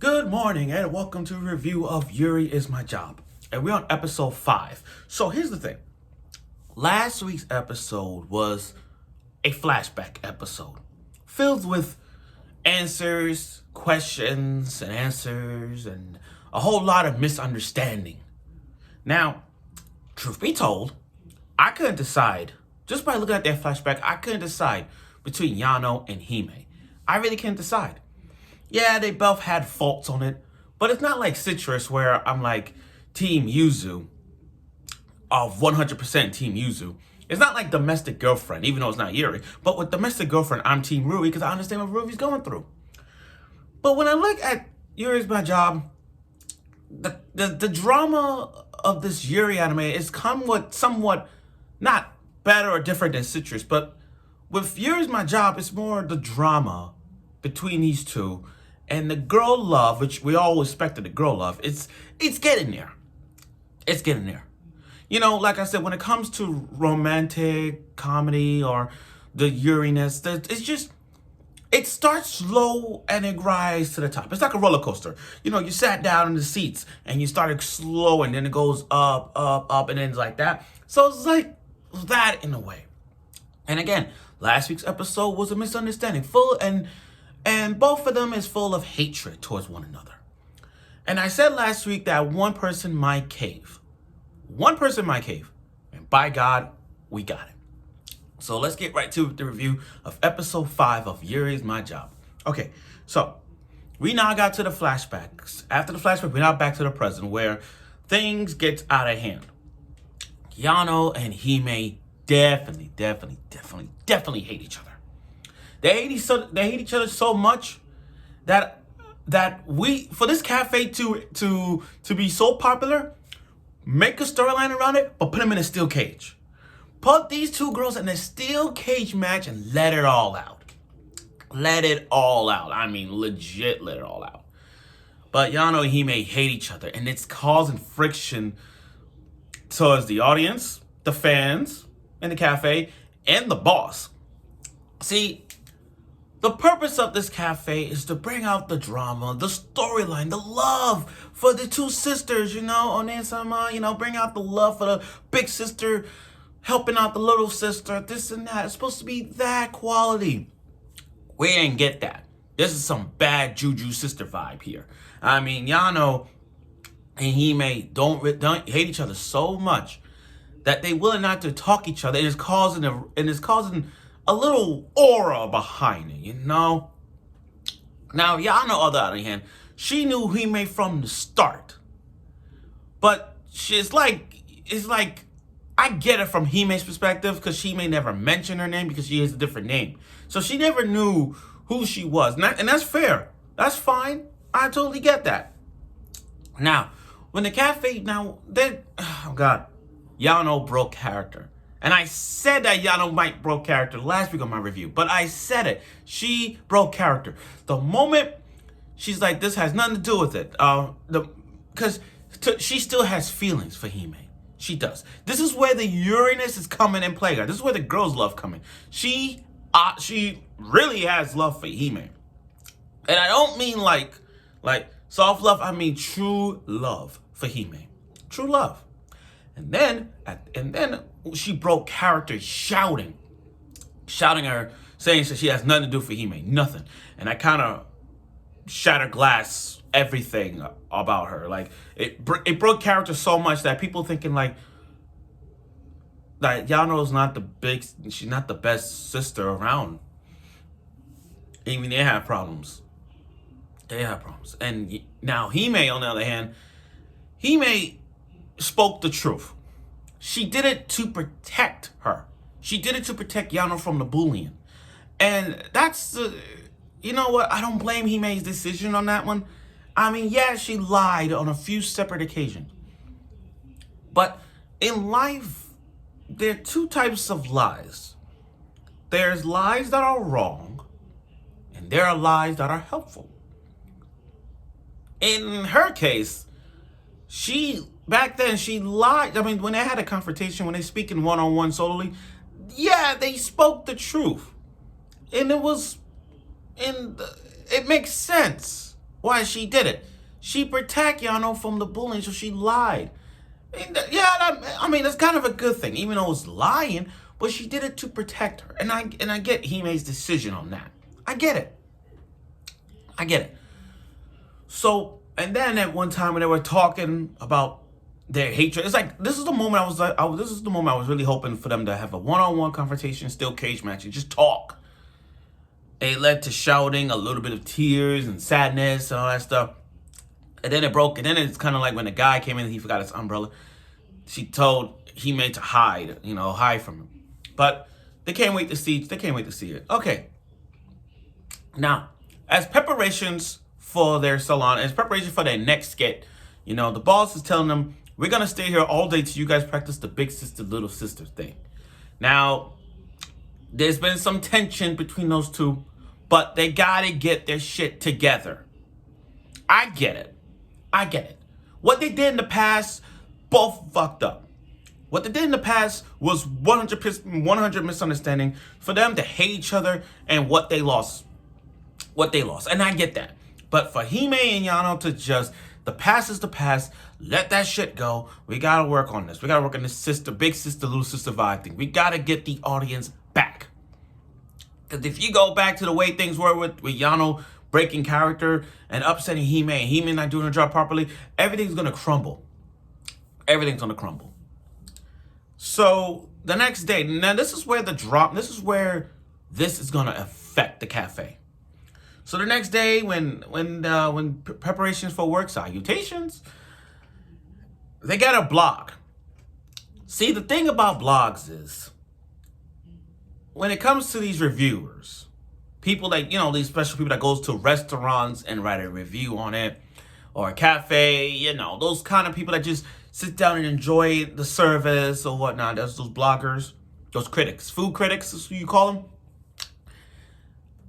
Good morning and welcome to a review of Yuri Is My Job. And we're on episode 5. So here's the thing. Last week's episode was a flashback episode filled with answers, questions and answers, and a whole lot of misunderstanding. Now, truth be told, I couldn't decide. Just by looking at that flashback, I couldn't decide between Yano and Hime. I really couldn't decide. Yeah, they both had faults on it, but it's not like Citrus where I'm like Team Yuzu, of 100% Team Yuzu. It's not like Domestic Girlfriend, even though it's not Yuri. But with Domestic Girlfriend, I'm Team Rui because I understand what Rui's going through. But when I look at Yuri's My Job, the drama of this Yuri anime is somewhat not better or different than Citrus, but with Yuri's My Job, it's more the drama between these two and the girl love, which we all expected the girl love. It's getting there. It's getting there. You know, like I said, when it comes to romantic comedy or the Uriness, it starts slow and it rises to the top. It's like a roller coaster. You know, you sat down in the seats and you started slow and then it goes up, and then it's like that. So it's like that in a way. And again, last week's episode was a misunderstanding, and both of them is full of hatred towards one another. And I said last week that one person might cave. One person might cave. And by God, we got it. So let's get right to the review of episode 5 of Yuri's My Job. Okay, so we now got to the flashbacks. After the flashback, we're now back to the present where things get out of hand. Yano and Hime definitely hate each other. They hate each other so much that we, for this cafe to be so popular, make a storyline around it, but put them in a steel cage. Put these two girls in a steel cage match and let it all out. Let it all out. I mean, legit let it all out. But Yano and Hime hate each other, and it's causing friction towards the audience, the fans in the cafe, and the boss. See, the purpose of this cafe is to bring out the drama, the storyline, the love for the two sisters, you know, One-sama, you know, bring out the love for the big sister, helping out the little sister, this and that. It's supposed to be that quality. We didn't get that. This is some bad juju sister vibe here. I mean, Yano and Hime don't hate each other so much that they willing not to talk each other, and it's causing a little aura behind it, you know? Now, Yano, on the other hand, she knew Hime from the start. But it's like, I get it from Hime's perspective, because she may never mention her name because she has a different name. So she never knew who she was. And that's fair. That's fine. I totally get that. Now, when the cafe, oh God, Yano broke character. And I said that Yano might broke character last week on my review, but I said it. She broke character. The moment she's like, this has nothing to do with it. Because she still has feelings for Hime. She does. This is where the Uriness is coming and playing her. This is where the girls' love coming. She really has love for Hime. And I don't mean like soft love. I mean true love for Hime. True love. And then she broke character shouting her, saying that she has nothing to do for Hime, nothing. And I kind of shattered glass everything about her. Like it broke character so much that people thinking like that Yano's she's not the best sister around. Even they have problems. And now Hime, on the other hand, Hime spoke the truth. She did it to protect her. She did it to protect Yano from the bullying. And that's you know what? I don't blame Hime's decision on that one. I mean, yeah, she lied on a few separate occasions. But in life, there are two types of lies. There's lies that are wrong, and there are lies that are helpful. In her case, back then, she lied. I mean, when they had a confrontation, when they speak in one-on-one solely, yeah, they spoke the truth. And it makes sense. why she did it. She protect Yano from the bullying, so she lied. And I mean, that's kind of a good thing, even though it's lying. But she did it to protect her, and I get Hime's decision on that. I get it. I get it. So, and then at one time when they were talking about their hatred, it's like this is the moment this is the moment I was really hoping for them to have a one-on-one confrontation, still cage match, and just talk. It led to shouting, a little bit of tears and sadness and all that stuff. And then it broke. And then it's kind of like when the guy came in and he forgot his umbrella. She told Hime to hide, hide from him. But they can't wait to see. They can't wait to see it. Okay. Now, as preparations for their salon, as preparation for their next skit, the boss is telling them, we're gonna stay here all day till you guys practice the big sister, little sister thing. Now, there's been some tension between those two, but they gotta get their shit together. I get it. What they did in the past, both fucked up. What they did in the past was 100 misunderstanding for them to hate each other and what they lost. And I get that. But for Hime and Yano to just, the past is the past, let that shit go. We gotta work on this. We gotta work on this big sister, little sister vibe thing. We gotta get the audience back. Because if you go back to the way things were with Yano breaking character and upsetting Hime and Hime not doing her job properly, everything's gonna crumble. Everything's gonna crumble. So the next day, now this is where this is gonna affect the cafe. So the next day, when preparations for work, salutations, they got a blog. See, the thing about blogs is, when it comes to these reviewers, people like, these special people that goes to restaurants and write a review on it, or a cafe, those kind of people that just sit down and enjoy the service or whatnot. That's those bloggers, those critics, food critics is who you call them.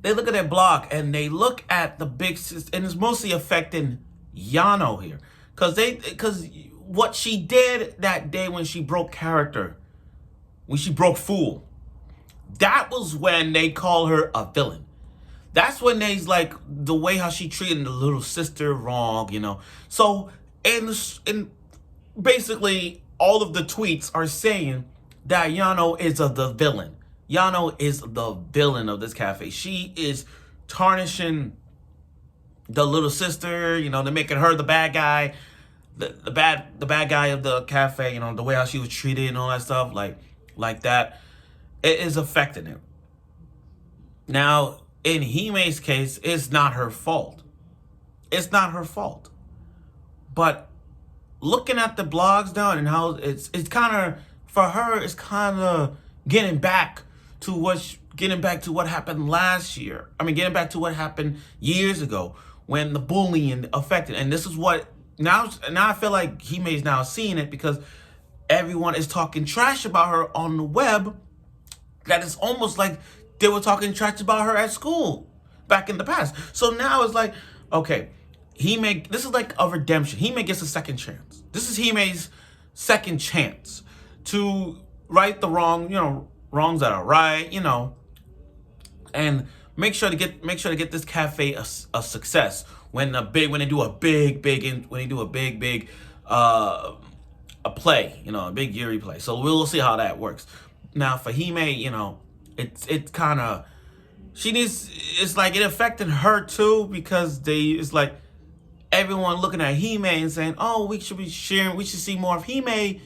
They look at their blog and they look at the big sister, and it's mostly affecting Yano here. Because what she did that day when she broke character, when she broke fool, that was when they call her a villain. That's when they's like, the way how she treated the little sister wrong, So, and basically, all of the tweets are saying that Yano is the villain. Yano is the villain of this cafe. She is tarnishing the little sister, they're making her the bad guy, the bad guy of the cafe, the way how she was treated and all that stuff, like that. It is affecting him. Now, in Hime's case, it's not her fault. It's not her fault. But looking at the blogs now and how it's kind of, for her, it's kind of getting back to what happened last year. I mean, getting back to what happened years ago when the bullying affected. And this is what, now I feel like Hime's now seeing it because everyone is talking trash about her on the web. That is almost like they were talking trash about her at school back in the past. So now it's like, okay, this is like a redemption. Hime gets a second chance. This is Hime's second chance to right the wrong, wrongs that are right, and make sure to get this cafe a success when they do a big a play, a big Yuri play. So we'll see how that works. Now for Hime, it's kind of, it's like it affected her too, because it's like everyone looking at Hime and saying, oh, we should see more of Hime.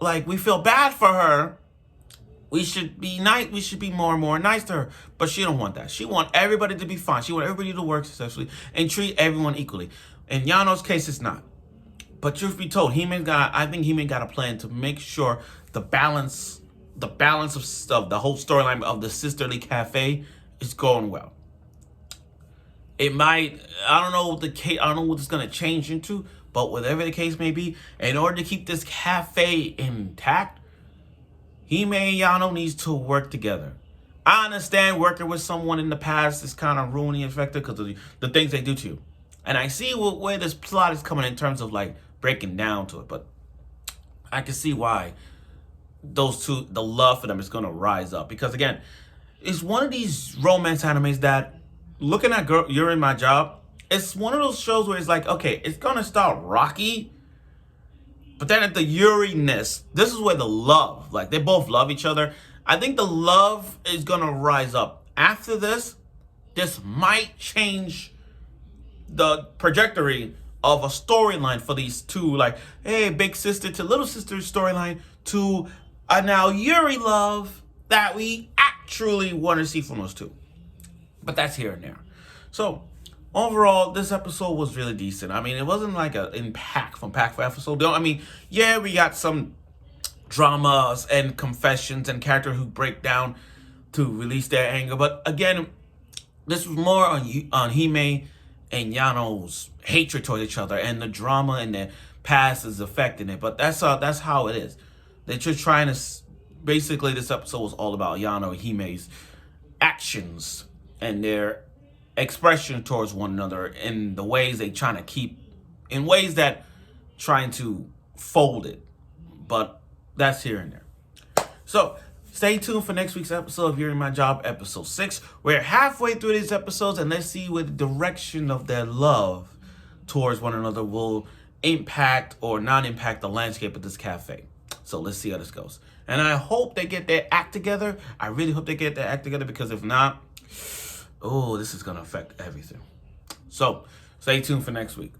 Like, we feel bad for her. We should be nice. We should be more and more nice to her. But she don't want that. She want everybody to be fine. She want everybody to work successfully and treat everyone equally. In Yano's case, it's not. But truth be told, I think Hime got a plan to make sure the balance of stuff, the whole storyline of the sisterly cafe is going well. It might, I don't know what it's gonna change into, but whatever the case may be, in order to keep this cafe intact, Hime and Yano needs to work together. I understand working with someone in the past is kind of ruining the effect because of the things they do to you. And I see where this plot is coming in terms of like breaking down to it, but I can see why those two, the love for them is going to rise up. Because again, it's one of these romance animes that, looking at Yuri in My Job, it's one of those shows where it's like, okay, it's gonna start rocky, but then at the Yuri-ness, this is where the love, like they both love each other. I think the love is gonna rise up. After this, this might change the trajectory of a storyline for these two. Like, hey, big sister to little sister storyline to a now Yuri love that we actually want to see from those two. But that's here and there. So overall, this episode was really decent. I mean, it wasn't like an impactful episode. I mean, yeah, we got some dramas and confessions and characters who break down to release their anger. But again, this was more on Hime and Yano's hatred toward each other, and the drama and their past is affecting it. But that's how it is. They're just trying to. Basically, this episode was all about Yano and Hime's actions and their expression towards one another in the ways they trying to keep, in ways that trying to fold it. But that's here and there. So stay tuned for next week's episode of Yuri My Job, episode 6. We're halfway through these episodes, and let's see where the direction of their love towards one another will impact or not impact the landscape of this cafe. So let's see how this goes. And I hope they get their act together. I really hope they get their act together, because if not, oh, this is going to affect everything. So stay tuned for next week.